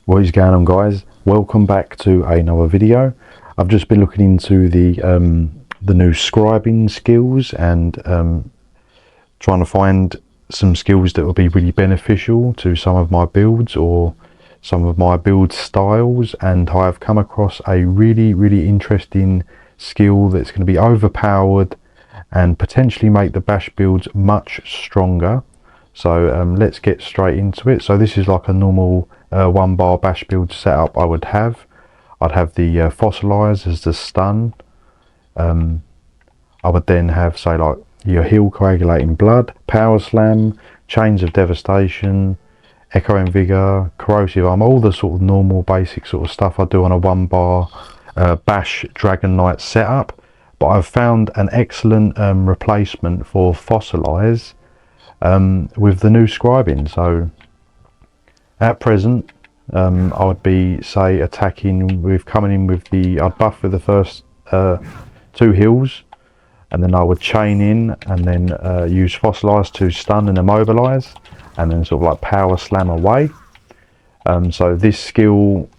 What is going on, guys? Welcome back to another video. I've just been looking into the new scribing skills and trying to find some skills that will be really beneficial to some of my builds or some of my build styles, and I've come across a really interesting skill that's going to be overpowered and potentially make the bash builds much stronger. So let's get straight into it. So this is like a normal one bar bash build setup I would have. I'd have the fossilize as the stun. I would then have, say, like your heal coagulating blood, power slam, chains of devastation, echoing vigor, corrosive armor, all the sort of normal basic sort of stuff I do on a one bar bash dragon knight setup. But I've found an excellent replacement for fossilize with the new scribing. So at present I would be, say, attacking with coming in with the, I'd buff with the first two heals, and then I would chain in and then use fossilize to stun and immobilize, and then sort of like power slam away. So this skill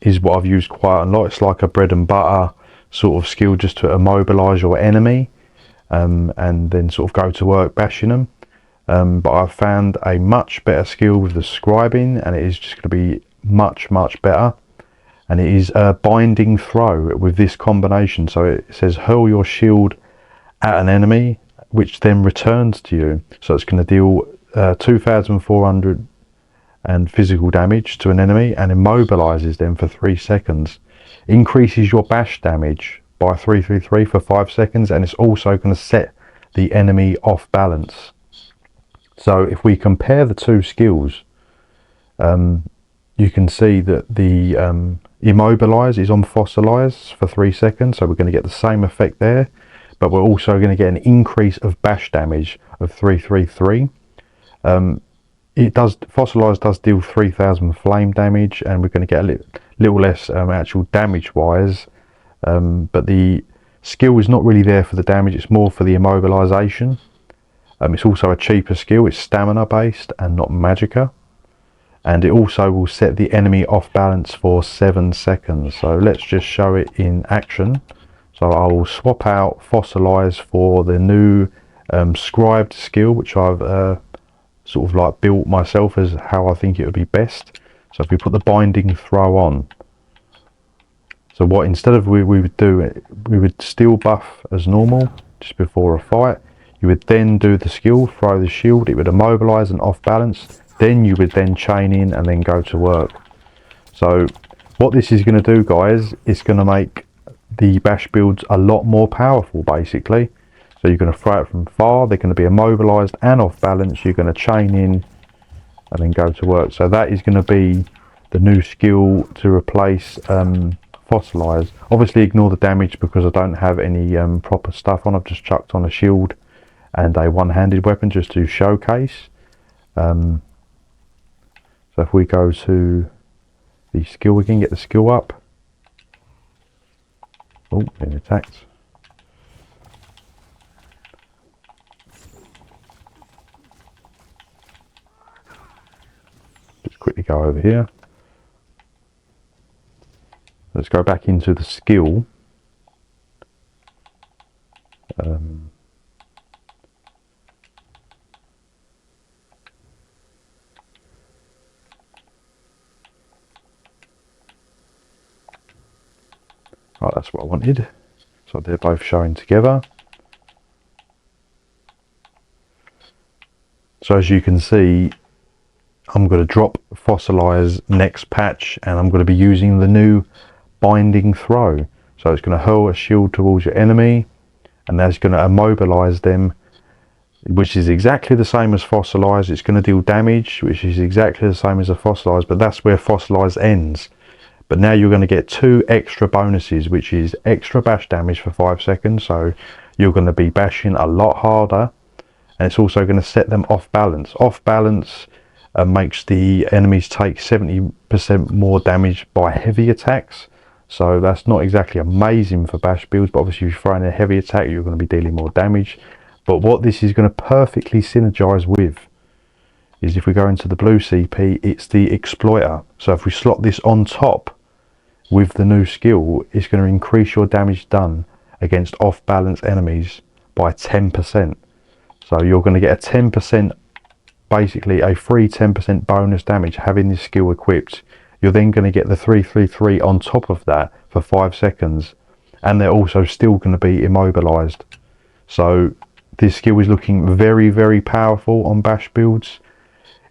is what I've used quite a lot. It's like a bread and butter sort of skill, just to immobilize your enemy and then sort of go to work bashing them. But I've found a much better skill with the scribing, and it is just going to be much better, and it is a binding throw with this combination. So it says hurl your shield at an enemy, which then returns to you. So it's going to deal 2,400 and physical damage to an enemy and immobilizes them for 3 seconds. Increases your bash damage by 333 for 5 seconds, and it's also going to set the enemy off balance. So if we compare the two skills, you can see that the immobilize is on fossilize for 3 seconds, so we're going to get the same effect there, but we're also going to get an increase of bash damage of 333. It does, fossilize does deal 3,000 flame damage, and we're going to get a little less actual damage wise, but the skill is not really there for the damage, it's more for the immobilization. It's also a cheaper skill, it's stamina based and not magicka, and it also will set the enemy off balance for 7 seconds. So let's just show it in action. So I will swap out fossilize for the new scribed skill, which I've sort of like built myself as how I think it would be best. So if we put the binding throw on, so what instead of we would do, we would still buff as normal just before a fight. You would then do the skill, throw the shield, it would immobilize and off balance, then you would then chain in and then go to work. So what this is going to do, guys, is going to make the bash builds a lot more powerful basically. So you're going to throw it from far, they're going to be immobilized and off balance, you're going to chain in and then go to work. So that is going to be the new skill to replace fossilize. Obviously ignore the damage because I don't have any proper stuff on. I've just chucked on a shield and a one-handed weapon just to showcase. So if we go to the skill, we can get the skill up. Oh, being attacked. Just quickly go over here. Let's go back into the skill. Right, that's what I wanted. So they're both showing together. So as you can see, I'm going to drop fossilize next patch, and I'm going to be using the new binding throw. So it's going to hurl a shield towards your enemy, and that's going to immobilize them, which is exactly the same as fossilize. It's going to deal damage, which is exactly the same as a fossilize, but that's where fossilize ends. But now you're going to get 2 extra bonuses, which is extra bash damage for 5 seconds. So you're going to be bashing a lot harder, and it's also going to set them off balance. Off balance makes the enemies take 70% more damage by heavy attacks. So that's not exactly amazing for bash builds, but obviously if you throw in a heavy attack, you're going to be dealing more damage. But what this is going to perfectly synergize with is if we go into the blue CP, it's the exploiter. So if we slot this on top with the new skill, it's going to increase your damage done against off balance enemies by 10%. So you're going to get a 10%, basically a free 10% bonus damage having this skill equipped. You're then going to get the 333 on top of that for 5 seconds, and they're also still going to be immobilized. So this skill is looking very, very powerful on bash builds.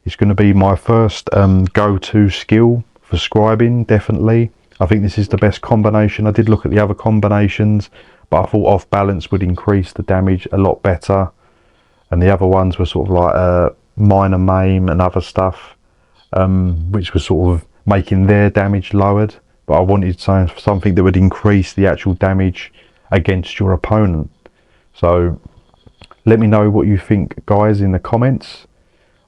It's going to be my first go-to skill for scribing, definitely. I think this is the best combination. I did look at the other combinations, but I thought off balance would increase the damage a lot better, and the other ones were sort of like minor maim and other stuff, which was sort of making their damage lowered. But I wanted something that would increase the actual damage against your opponent. So let me know what you think, guys, in the comments.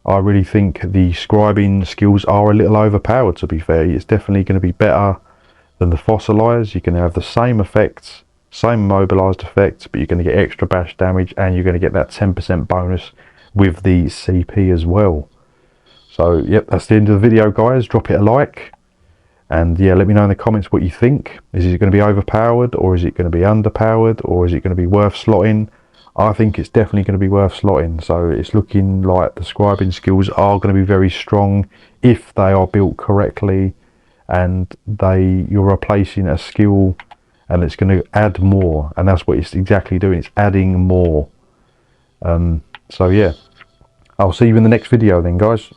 I really think the scribing skills are a little overpowered, to be fair. It's definitely going to be better than the fossilized. You're going to have the same effects, same immobilized effects, but you're going to get extra bash damage, and you're going to get that 10% bonus with the CP as well. So yep, that's the end of the video, guys. Drop it a like, and yeah, let me know in the comments what you think. Is it going to be overpowered, or is it going to be underpowered, or is it going to be worth slotting? I think it's definitely going to be worth slotting. So it's looking like the scribing skills are going to be very strong if they are built correctly, and you're replacing a skill and it's going to add more, and that's what it's exactly doing. It's adding more. So yeah, I'll see you in the next video then, guys.